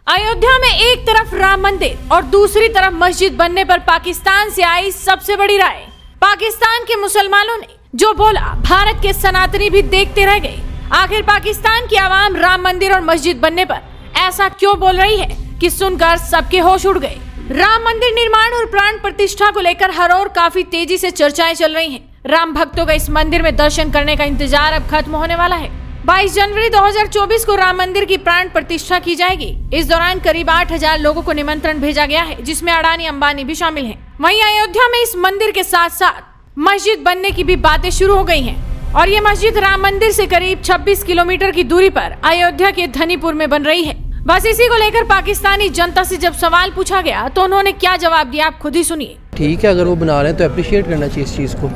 अयोध्या में एक तरफ राम मंदिर और दूसरी तरफ मस्जिद बनने पर पाकिस्तान से आई सबसे बड़ी राय। पाकिस्तान के मुसलमानों ने जो बोला, भारत के सनातनी भी देखते रह गए। आखिर पाकिस्तान की आवाम राम मंदिर और मस्जिद बनने पर ऐसा क्यों बोल रही है कि सुनकर सबके होश उड़ गए। राम मंदिर निर्माण और प्राण प्रतिष्ठा को लेकर हर ओर काफी तेजी से चर्चाएं चल रही हैं। राम भक्तों का इस मंदिर में दर्शन करने का इंतजार अब खत्म होने वाला है। 22 जनवरी 2024 को राम मंदिर की प्राण प्रतिष्ठा की जाएगी। इस दौरान करीब 8000 लोगों को निमंत्रण भेजा गया है, जिसमें अडानी अंबानी भी शामिल हैं। वहीं अयोध्या में इस मंदिर के साथ साथ मस्जिद बनने की भी बातें शुरू हो गई हैं और ये मस्जिद राम मंदिर से करीब 26 किलोमीटर की दूरी पर अयोध्या के धनीपुर में बन रही है। बस इसी को लेकर पाकिस्तानी जनता से जब सवाल पूछा गया तो उन्होंने क्या जवाब दिया, आप खुद ही सुनिए। ठीक है, अगर वो बना रहे हैं तो अप्रिशिएट करना चाहिए इस चीज़ को।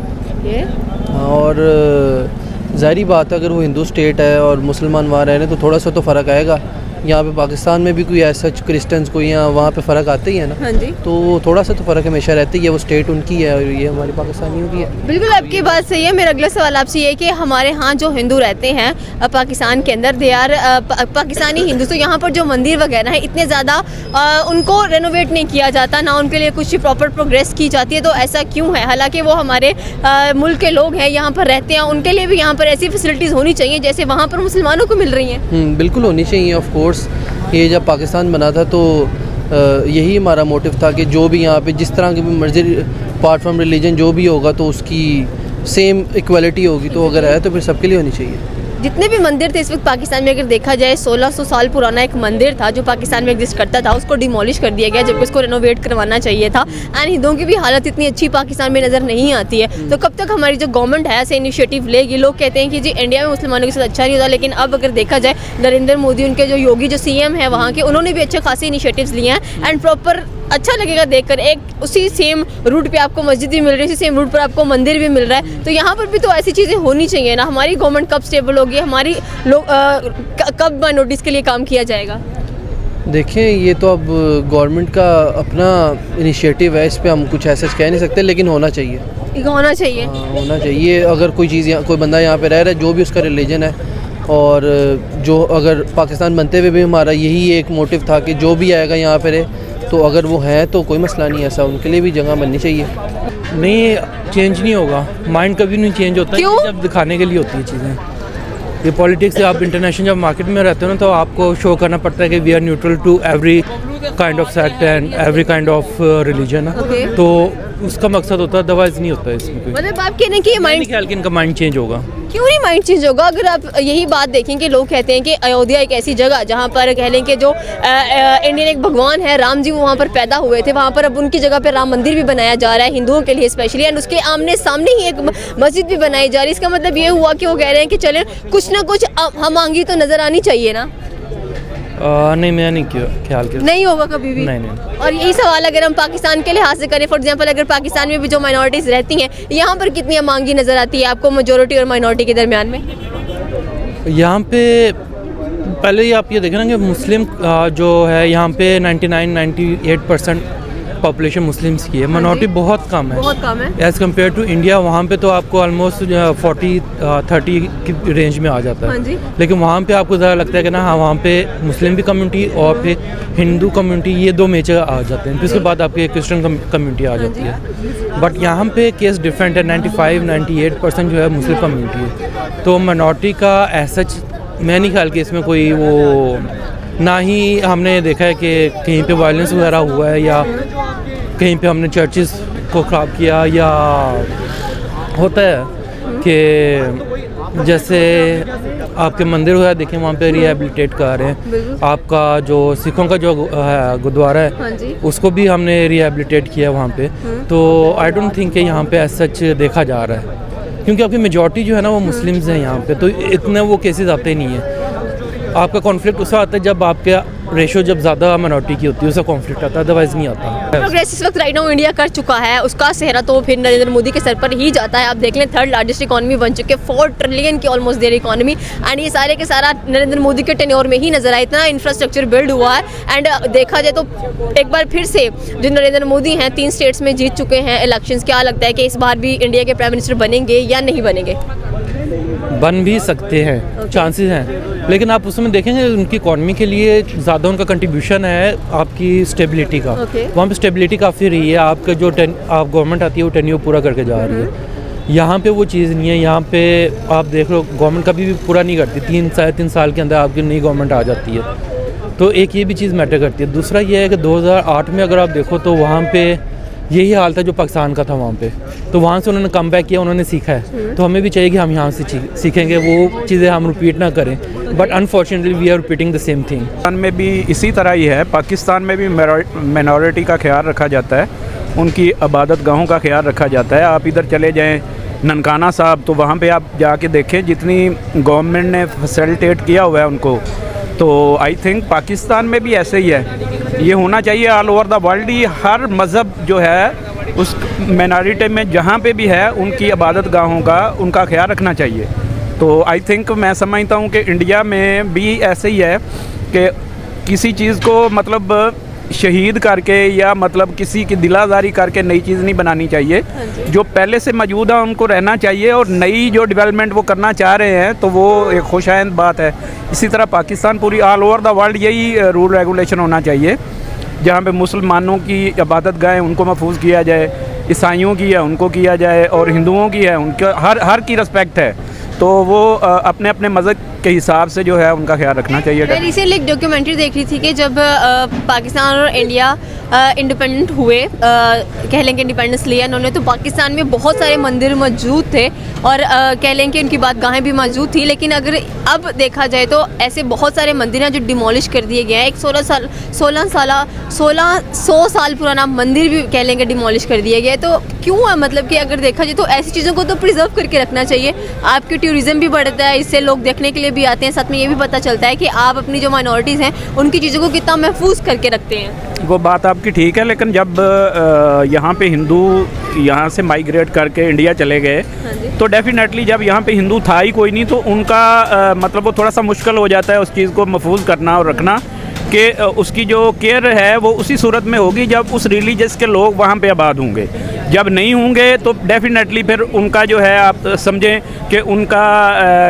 और ज़ाहिरी बात है, अगर वो हिंदू स्टेट है और मुसलमान वहाँ रह रहे हैं तो थोड़ा सा तो फ़र्क आएगा। यहाँ पे पाकिस्तान में भी कोई ऐसा क्रिश्चियंस कोई यहाँ वहाँ पे फ़र्क आते ही है ना। हाँ जी। तो थोड़ा सा तो फ़र्क हमेशा रहता ही है। वो स्टेट उनकी है और ये हमारी पाकिस्तानियों की है। बिल्कुल आपकी बात सही है। मेरा अगला सवाल आपसे ये है कि हमारे यहाँ जो हिंदू रहते हैं पाकिस्तान के अंदर, दे आर पाकिस्तानी हिंदू, तो यहाँ पर जो मंदिर वगैरह है इतने ज़्यादा उनको रेनोवेट नहीं किया जाता, ना उनके लिए कुछ प्रॉपर प्रोग्रेस की जाती है। तो ऐसा क्यों है? हालांकि वो हमारे मुल्क के लोग हैं, यहाँ पर रहते हैं, उनके लिए भी यहाँ पर ऐसी फैसिलिटीज़ होनी चाहिए जैसे वहाँ पर मुसलमानों को मिल रही हैं। बिल्कुल होनी चाहिए। ऑफ कोर्स ये जब पाकिस्तान बना था तो यही हमारा मोटिव था कि जो भी यहाँ पे जिस तरह की भी मर्जी पार्ट फ्रॉम रिलीजन जो भी होगा तो उसकी सेम इक्वालिटी होगी। तो अगर है तो फिर सबके लिए होनी चाहिए। जितने भी मंदिर थे इस वक्त पाकिस्तान में, अगर देखा जाए 1600 साल पुराना एक मंदिर था जो पाकिस्तान में एग्जिस्ट करता था, उसको डिमोलिश कर दिया गया, जबकि उसको रेनोवेट करवाना चाहिए था। एंड हिंदुओं की भी हालत इतनी अच्छी पाकिस्तान में नज़र नहीं आती है। तो कब तक हमारी जो गवर्नमेंट है ऐसे इनिशिएटिव लेगी? लोग कहते हैं कि जी इंडिया में मुसलमानों के साथ अच्छा नहीं होता, लेकिन अब अगर देखा जाए नरेंद्र मोदी, उनके जो योगी जो CM है वहाँ के, उन्होंने भी अच्छे खासे इनिशिएटिव्स लिए हैं। एंड प्रॉपर अच्छा लगेगा देखकर, एक उसी सेम रूट पे आपको मस्जिद भी मिल रही है, उसी सेम रूट पर आपको मंदिर भी मिल रहा है। तो यहाँ पर भी तो ऐसी चीज़ें होनी चाहिए ना। हमारी गवर्नमेंट कब स्टेबल होगी, हमारी लोग कब माइनॉरिटीज़ के लिए काम किया जाएगा? देखें, ये तो अब गवर्नमेंट का अपना इनिशिएटिव है, इस पे हम कुछ ऐसा कह नहीं सकते, लेकिन होना चाहिए। होना चाहिए। होना चाहिए। अगर कोई चीज़ कोई बंदा यहाँ पे रह रहा है, जो भी उसका रिलीजन है, और जो अगर पाकिस्तान बनते हुए भी हमारा यही एक मोटिव था कि जो भी आएगा यहाँ पे रहे, तो अगर वो है तो कोई मसला नहीं, ऐसा उनके लिए भी जगह बननी चाहिए। नहीं, चेंज नहीं होगा। माइंड कभी नहीं चेंज होता है जब दिखाने के लिए होती है चीज़ें। ये पॉलिटिक्स से आप इंटरनेशनल जब मार्केट में रहते हो ना, तो आपको शो करना पड़ता है कि we are neutral to every kind of sect and every kind of religion. तो उसका मकसद होता है, अदरवाइज नहीं होता है इसमें कोई। मतलब आप कहने की माइंड, ख्याल कि इनका माइंड चेंज होगा। क्यों नहीं माइंड चेंज होगा? अगर आप यही बात देखें कि लोग कहते हैं कि अयोध्या एक ऐसी जगह जहाँ पर कह लें कि जो इंडियन एक भगवान है राम जी, वो वहाँ पर पैदा हुए थे, वहाँ पर अब उनकी जगह पर राम मंदिर भी बनाया जा रहा है हिंदुओं के लिए स्पेशली, एंड उसके आमने सामने ही एक मस्जिद भी बनाई जा रही है। इसका मतलब ये हुआ कि वो कह रहे हैं कि चले कुछ ना कुछ हम मांगी तो नजर आनी चाहिए ना। नहीं, मैं नहीं ख्याल किया। नहीं होगा कभी भी। नहीं। और यही सवाल अगर हम पाकिस्तान के लिहाज से करें, फॉर एग्जांपल अगर पाकिस्तान में भी जो माइनॉरिटीज़ रहती हैं, यहाँ पर कितनी मांगी नज़र आती है आपको मेजोरिटी और माइनॉरिटी के दरमियान में? यहाँ पे पहले ही आप ये देखें ना कि मुस्लिम जो है यहाँ पे 99-98% पॉपुलेशन मुस्लिम्स की है। माइनॉरिटी बहुत कम है, बहुत कम है एज़ कम्पेयर टू इंडिया। वहाँ पे तो आपको ऑलमोस्ट 40-30 की रेंज में आ जाता है। हाँ जी। लेकिन वहाँ पे आपको ज़्यादा लगता है कि ना, हाँ, वहाँ पे मुस्लिम भी कम्युनिटी और फिर हिंदू कम्युनिटी, ये दो मेजर आ जाते हैं। फिर उसके बाद आपकी क्रिश्चियन कम्युनिटी आ जाती है। बट यहाँ पे केस डिफरेंट है। 95-98% जो है मुस्लिम कम्युनिटी है। तो माइनॉरिटी का ऐसा मैं नहीं ख्याल कि इसमें कोई वो, ना ही हमने देखा है कि कहीं पे वायलेंस वगैरह हुआ है या कहीं पे हमने चर्चेस को ख़राब किया, या होता है कि जैसे आपके मंदिर वगैरह देखें वहाँ पे रिहेबिलिटेट कर रहे हैं। आपका जो सिखों का जो गुरुद्वारा है, हाँ जी, उसको भी हमने रिहेबिलिटेट किया वहाँ पे। तो आई डोंट थिंक कि यहाँ पे ऐसा सच देखा जा रहा है, क्योंकि आपकी मेजॉरिटी जो है ना वो मुस्लिम्स हैं यहाँ पे। तो इतने वो केसेस आते नहीं हैं। आपका कॉन्फ्लिक्ट उससे आता है जब आपका रेशो जब ज़्यादा माइनॉरिटी की होती है, उसका कॉन्फ्लिक्ट आता है, अदरवाइज नहीं आता। प्रोग्रेस इस वक्त राइट नाउ इंडिया कर चुका है, उसका सेहरा तो फिर नरेंद्र मोदी के सर पर ही जाता है। आप देख लें 3rd लार्जेस्ट इकॉनमी बन चुके, 4 ट्रिलियन की ऑलमोस्ट देयर इकॉनमी, एंड ये सारे के सारा नरेंद्र मोदी के टेन्योर में ही नजर आया। इतना इंफ्रास्ट्रक्चर बिल्ड हुआ है। एंड देखा जाए तो एक बार फिर से जो नरेंद्र मोदी हैं 3 स्टेट्स में जीत चुके हैं इलेक्शंस। क्या लगता है कि इस बार भी इंडिया के प्राइम मिनिस्टर बनेंगे या नहीं बनेंगे? बन भी सकते हैं, चांसेस हैं, लेकिन आप उसमें देखेंगे उनकी इकॉनमी के लिए ज़्यादा उनका कंट्रीब्यूशन है आपकी स्टेबिलिटी का। वहाँ पे स्टेबिलिटी काफ़ी रही है, आपका जो आप गवर्नमेंट आती है वो टेन्योर पूरा करके जा रही है। यहाँ पे वो चीज़ नहीं है, यहाँ पे आप देख लो गवर्नमेंट कभी भी पूरा नहीं करती, 3-3.5 साल के अंदर आपकी नई गवर्नमेंट आ जाती है। तो एक ये भी चीज़ मैटर करती है। दूसरा ये है कि 2008 में अगर आप देखो तो वहाँ पे यही हाल था जो पाकिस्तान का था वहाँ पे, तो वहाँ से उन्होंने कम बैक किया, उन्होंने सीखा है। तो हमें भी चाहिए कि हम यहाँ से सीखेंगे, वो चीज़ें हम रिपीट ना करें, but unfortunately we are repeating the same thing. Pakistan में भी इसी तरह ही है, पाकिस्तान में भी मिनॉरिटी का ख्याल रखा जाता है, उनकी इबादत गाहों का ख्याल रखा जाता है। आप इधर चले जाएं ननकाना साहब, तो वहाँ पे आप जाके देखें जितनी गवर्नमेंट ने फैसिलिटेट किया हुआ है उनको, तो आई थिंक पाकिस्तान में भी ऐसे ही है। ये होना चाहिए ऑल ओवर द वर्ल्ड ही, हर मज़हब जो है उस मिनॉरिटी में जहाँ पे भी है उनकी इबादत गाहों का उनका ख्याल रखना चाहिए। तो आई थिंक मैं समझता हूँ कि इंडिया में भी ऐसे ही है कि किसी चीज़ को मतलब शहीद करके या मतलब किसी की दिलाजारी करके नई चीज़ नहीं बनानी चाहिए। जो पहले से मौजूद है उनको रहना चाहिए, और नई जो डेवलपमेंट वो करना चाह रहे हैं तो वो एक खुशाइंद बात है। इसी तरह पाकिस्तान पूरी ऑल ओवर द वर्ल्ड यही रूल रेगुलेशन होना चाहिए, जहाँ पे मुसलमानों की इबादत गाहें उनको महफूज किया जाए, ईसाइयों की है उनको किया जाए, और हिंदुओं की है उनका हर की रिस्पेक्ट है। तो वो अपने अपने मज़हब के हिसाब से जो है उनका ख्याल रखना चाहिए। मैं रिसेंटली एक डॉक्यूमेंट्री देख रही थी कि जब पाकिस्तान और इंडिया इंडिपेंडेंट हुए, कह लें कि इंडिपेंडेंस लिया इन्होंने, तो पाकिस्तान में बहुत सारे मंदिर मौजूद थे और कह लें कि उनकी बादगाहें भी मौजूद थी। लेकिन अगर अब देखा जाए तो ऐसे बहुत सारे मंदिर हैं जो डिमोलिश कर दिए गए हैं। एक 1600 साल पुराना मंदिर भी कह लें कि डिमोलिश कर दिया गया है। तो क्यों है, मतलब कि अगर देखा जाए तो ऐसी चीज़ों को तो प्रिजर्व करके रखना चाहिए। आपकी टूरिज़्म भी बढ़ता है, इससे लोग देखने के लिए भी आते हैं, साथ में ये भी पता चलता है कि आप अपनी जो माइनॉरिटीज़ हैं उनकी चीज़ों को कितना महफूज करके रखते हैं। वो बात आपकी ठीक है, लेकिन जब यहाँ पे हिंदू यहाँ से माइग्रेट करके इंडिया चले गए तो डेफिनेटली जब यहाँ पे हिंदू था ही कोई नहीं, तो उनका मतलब वो थोड़ा सा मुश्किल हो जाता है उस चीज़ को महफूज करना और रखना, कि उसकी जो केयर है वो उसी सूरत में होगी जब उस रिलीजियस के लोग वहाँ पे आबाद होंगे। जब नहीं होंगे तो डेफिनेटली फिर उनका जो है आप समझें कि उनका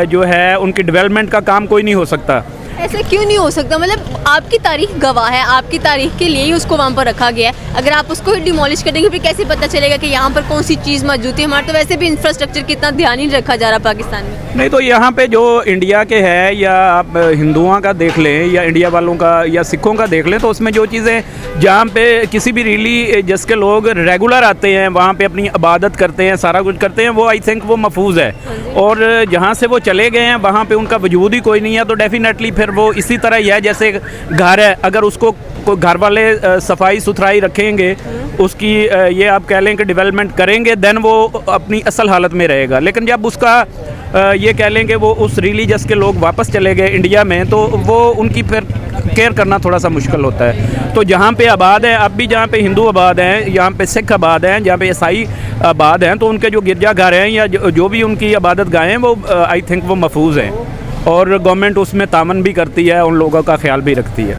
जो है उनकी डेवलपमेंट का काम कोई नहीं हो सकता। ऐसा क्यों नहीं हो सकता? मतलब आपकी तारीख गवाह है, आपकी तारीख के लिए ही उसको वहाँ पर रखा गया है। अगर आप उसको डिमोलिश कर देंगे फिर कैसे पता चलेगा कि यहाँ पर कौन सी चीज़ मौजूद है? हमारा तो वैसे भी इंफ्रास्ट्रक्चर कितना ध्यान ही रखा जा रहा है पाकिस्तान में। नहीं तो यहाँ पे जो इंडिया के है, या आप हिंदुओं का देख लें या इंडिया वालों का या सिखों का देख लें, तो उसमें जो चीज़ें जहाँ पे किसी भी रिलीजियस के लोग रेगुलर आते हैं, वहाँ पे अपनी इबादत करते हैं, सारा कुछ करते हैं, वो आई थिंक वो महफूज है। और जहाँ से वो चले गए हैं वहाँ पे उनका वजूद ही कोई नहीं है, तो डेफिनेटली फिर वो इसी तरह ही है जैसे घर है, अगर उसको घर वाले सफाई सुथराई रखेंगे, उसकी ये आप कह लें कि डेवलपमेंट करेंगे, देन वो अपनी असल हालत में रहेगा। लेकिन जब उसका ये कह लें कि वो उस रिलीजियस के लोग वापस चले गए इंडिया में, तो वो उनकी फिर केयर करना थोड़ा सा मुश्किल होता है। तो जहाँ पे आबाद है, अब भी जहाँ पे हिंदू आबाद हैं, यहाँ पे सिख आबाद हैं, जहाँ पे ईसाई आबाद हैं, तो उनके जो गिरजाघर हैं या जो भी उनकी इबादत गाहें हैं वो आई थिंक वो महफूज हैं, और गवर्नमेंट उसमें तामन भी करती है, उन लोगों का ख्याल भी रखती है।